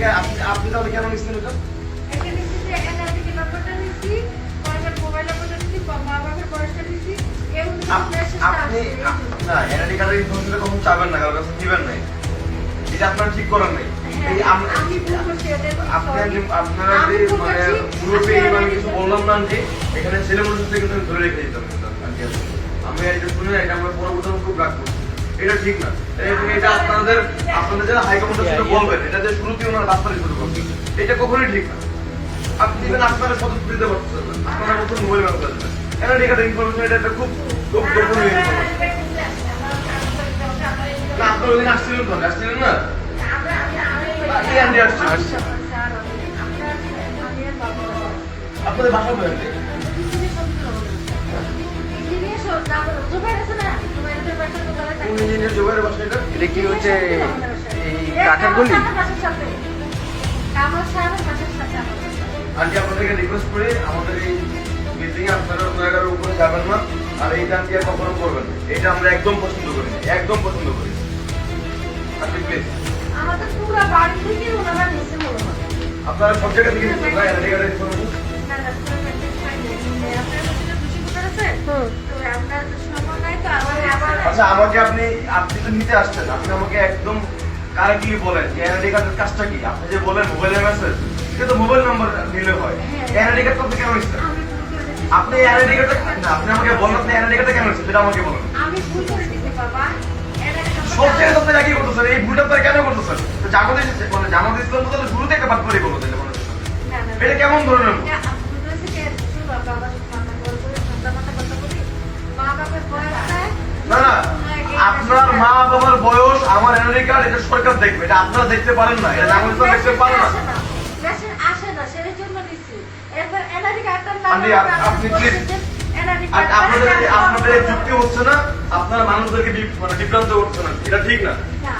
আপনাকে আপনি তাহলে কেন নিচ্ছেন এটা? আপনি না এনআইডি কার্ডের ইনফরমেশন কখন চাবেন না, কারোর কাছে দিবেন না, এটা আপনার ঠিক করার নেই। আপনারা যে মানে পুরোপুরি আমি কিছু বললাম না যে এখানে ছেলে মানুষের থেকে কিন্তু ধরে রেখে দিতাম। আমি এটা শুনে এটা আমরা পরবর্তী খুব রাগ করছি, এটা ঠিক না। এটা আপনাদের যারা হাইকমান্ডের সাথে বলবেন, এটা যে শুরুতেই ওনার রাস্তায় শুরু করবেন, এটা কখনোই ঠিক না। আপনি দিবেন আপনারা সতর্ক দিতে পারছেন, আপনারা নতুন মোবাইল ব্যবহার করবেন, এনআইডি কার্ডের ইনফরমেশন এটা একটা খুব গোপনীয় ইনফরমেশন। না আপনার ওই দিন আসছিলেন তো, আসছিলেন না? আপনাদের বাসা বলেন এটা কি হচ্ছে এই কাঠের গলি? আন্টি আপনাদেরকে রিকোয়েস্ট করে আমাদের এই মিটিং এ আপনারা দয়াগার উপরে যাবেন না, আর এই কাজটি আর কখনো করবেন না, এটা আমরা একদম পছন্দ করি না, একদম পছন্দ করি। আন্টি প্লিজ আমাদের পুরো বাড়ি থেকে ওনারা নিচে মনে হয় আপনারা সব জায়গা থেকে নিচ্ছেন না এনআইডি কার্ডের ইনফরমেশন। আচ্ছা আমাকে আপনি তো নিতে আসছেন, আপনি আমাকে একদম কারেক্টলি বলেন যে এনআইডি কার্ডের কাজটা কি। আপনি যে বলেন মোবাইলের মেসেজ, এটা তো মোবাইল নাম্বার নিলে হয়, এনআইডি কার্ড আপনি কেন নিচ্ছেন? আপনি এনআইডি কার্ডটা না, আপনি আমাকে বলেন আপনি এনআইডি কার্ডটা কেন নিচ্ছেন, সেটা আমাকে বলেন। আমি ভুল করে দিতে বাবা, সব জায়গায় আপনি একই করতেছেন, এই ভুলটা আপনারা কেন করতেছেন? জামাত মানে জামাত ইসলাম তো তাহলে শুরুতে একটা বাদ করে বলো তাহলে মনে হচ্ছে এটা কেমন ধরনের ভুল? না না, আপনার মা বাবার বয়স, আমার এনআইডি কার্ড, এটা সরকার দেখবে, এটা আপনারা দেখতে পারেন না, এটা জামাত ইসলাম দেখতে পারে না। আপনি প্লিজ আপনাদের যুক্তি হচ্ছে না, আপনারা মানুষদেরকে মানে বিভ্রান্ত করছেন না, এটা ঠিক না।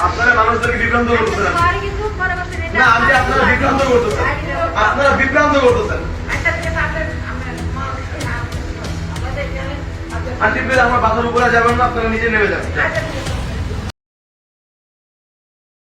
আপনারা মানুষদেরকে বিভ্রান্ত করতেছেন না, আন্টি আপনারা বিভ্রান্ত করতেছেন, আপনারা বিভ্রান্ত করতেছেন। আন্টি প্লিজ আমার বাসার উপরে যাবেন না, আপনারা নিচে নেমে যাবেন।